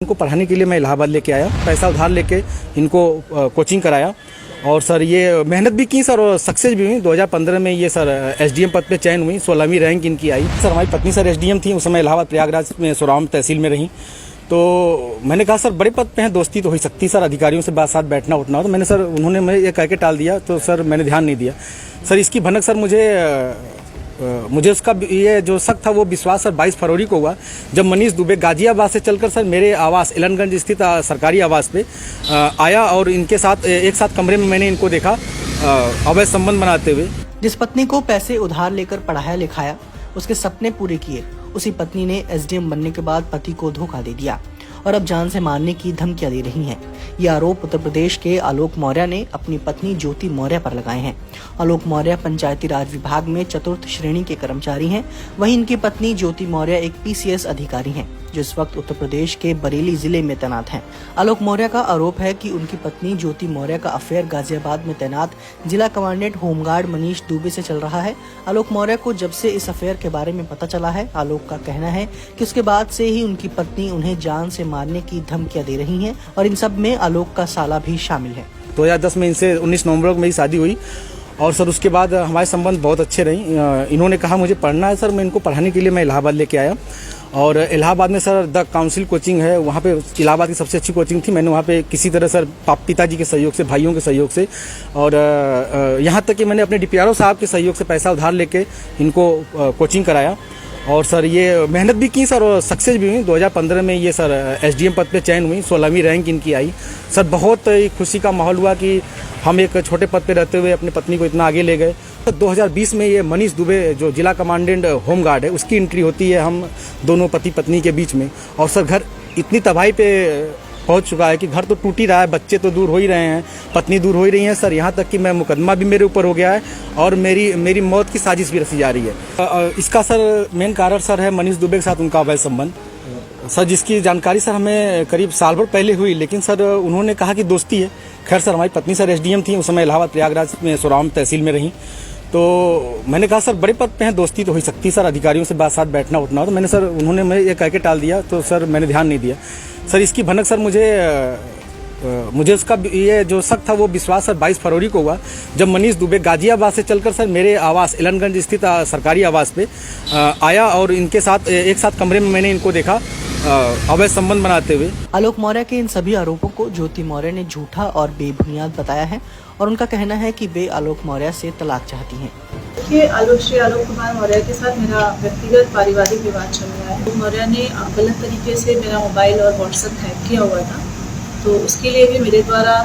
इनको पढ़ाने के लिए मैं इलाहाबाद लेके आया, पैसा उधार लेके इनको कोचिंग कराया और सर ये मेहनत भी की सर और सक्सेस भी हुई। 2015 में ये सर एसडीएम पद पे चयन हुई, 16वीं रैंक इनकी आई। सर हमारी पत्नी सर एसडीएम थी, उस समय इलाहाबाद प्रयागराज में सोराम तहसील में रही। तो मैंने कहा सर बड़े पद पे हैं, दोस्ती तो हो सकती सर, अधिकारियों से बात साथ बैठना उठना हो। तो मैंने सर उन्होंने मैं ये कह के टाल दिया, तो सर मैंने ध्यान नहीं दिया। सर इसकी भनक सर मुझे उसका ये जो शक था वो विश्वास सर 22 फरवरी को हुआ, जब मनीष दुबे गाजियाबाद से चलकर सर मेरे आवास एलनगंज स्थित सरकारी आवास पे आया और इनके साथ एक साथ कमरे में मैंने इनको देखा अवैध संबंध बनाते हुए। जिस पत्नी को पैसे उधार लेकर पढ़ाया लिखाया, उसके सपने पूरे किए, उसी पत्नी ने एसडीएम बनने के बाद पति को धोखा दे दिया और अब जान से मारने की धमकियां दे रही हैं। ये आरोप उत्तर प्रदेश के आलोक मौर्य ने अपनी पत्नी ज्योति मौर्य पर लगाए हैं। आलोक मौर्य पंचायती राज विभाग में चतुर्थ श्रेणी के कर्मचारी हैं। वहीं इनकी पत्नी ज्योति मौर्य एक पीसीएस अधिकारी हैं, जो इस वक्त उत्तर प्रदेश के बरेली जिले में तैनात हैं। आलोक मौर्य का आरोप है कि उनकी पत्नी ज्योति मौर्य का अफेयर गाजियाबाद में तैनात जिला कमांडेंट होमगार्ड मनीष दुबे से चल रहा है। आलोक मौर्य को जब से इस अफेयर के बारे में पता चला है, आलोक का कहना है कि उसके बाद से ही उनकी पत्नी उन्हें जान से मारने की धमकियां दे रही हैं और इन सब में आलोक का साला भी शामिल है। 2010 में इनसे 19 नवंबर को मेरी शादी हुई और सर उसके बाद हमारे संबंध बहुत अच्छे रहे। इन्होंने कहा मुझे पढ़ना है सर, मैं इनको पढ़ाने के लिए मैं इलाहाबाद लेके आया और इलाहाबाद में सर द काउंसिल कोचिंग है, वहाँ पे इलाहाबाद की सबसे अच्छी कोचिंग थी। मैंने वहाँ पे किसी तरह सर पिताजी के सहयोग से, भाइयों के सहयोग से और यहाँ तक कि मैंने अपने डीपीआरओ साहब के सहयोग से पैसा उधार लेके इनको कोचिंग कराया और सर ये मेहनत भी की सर और सक्सेस भी हुई। 2015 में ये सर एसडीएम पद पे चयन हुई, 16वीं रैंक इनकी आई। सर बहुत खुशी का माहौल हुआ कि हम एक छोटे पद पे रहते हुए अपनी पत्नी को इतना आगे ले गए। 2020 में ये मनीष दुबे जो जिला कमांडेंट होमगार्ड है, उसकी एंट्री होती है हम दोनों पति पत्नी के बीच में और सर घर इतनी तबाही पे पहुंच चुका है कि घर तो टूट ही रहा है, बच्चे तो दूर हो ही रहे हैं, पत्नी दूर हो ही रही है सर। यहाँ तक कि मैं मुकदमा भी मेरे ऊपर हो गया है और मेरी मौत की साजिश भी रची जा रही है। इसका सर मेन कारण सर है मनीष दुबे के साथ उनका अवैध संबंध सर, जिसकी जानकारी सर हमें करीब साल भर पहले हुई, लेकिन सर उन्होंने कहा कि दोस्ती है। खैर सर हमारी पत्नी सर एसडीएम थी, उस समय इलाहाबाद प्रयागराज में सोराम तहसील में रही। तो मैंने कहा सर बड़े पद पे हैं, दोस्ती तो हो सकती सर, अधिकारियों से बात साथ बैठना उठना हो। तो मैंने सर उन्होंने मैं ये कह के टाल दिया, तो सर मैंने ध्यान नहीं दिया। सर इसकी भनक सर मुझे उसका ये जो शक था वो विश्वास सर 22 फरवरी को हुआ, जब मनीष दुबे गाजियाबाद से चलकर सर मेरे आवास एलनगंज स्थित सरकारी आवास पे आया और इनके साथ एक साथ कमरे में मैंने इनको देखा अवैध संबंध बनाते हुए। आलोक मौर्य के इन सभी आरोपों को ज्योति मौर्य ने झूठा और बेबुनियाद बताया है और उनका कहना है कि वे आलोक मौर्य से तलाक चाहती हैं। देखिए, आलोक कुमार मौर्य के साथ मेरा व्यक्तिगत पारिवारिक विवाद चल रहा है। मौर्य ने गलत तरीके से मेरा मोबाइल और व्हाट्सएप हैक किया हुआ था, तो उसके लिए भी मेरे द्वारा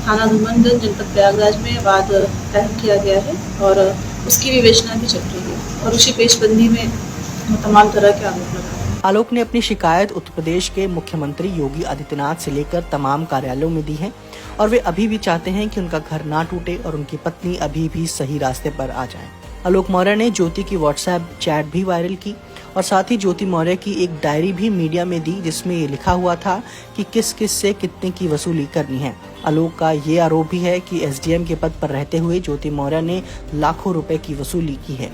थाना धूमनगंज जनपद प्रयागराज में वाद दायर किया गया है और उसकी विवेचना भी चल रही है और उसी पेशबंदी में तमाम तरह के आरोप लगा। आलोक ने अपनी शिकायत उत्तर प्रदेश के मुख्यमंत्री योगी आदित्यनाथ से लेकर तमाम कार्यालयों में दी है और वे अभी भी चाहते हैं कि उनका घर ना टूटे और उनकी पत्नी अभी भी सही रास्ते पर आ जाए। आलोक मौर्य ने ज्योति की व्हाट्सएप चैट भी वायरल की और साथ ही ज्योति मौर्य की एक डायरी भी मीडिया में दी, जिसमें ये लिखा हुआ था कि किस किस से कितने की वसूली करनी है। आलोक का ये आरोप भी है कि एसडीएम के पद पर रहते हुए ज्योति मौर्य ने लाखों रुपए की वसूली की है।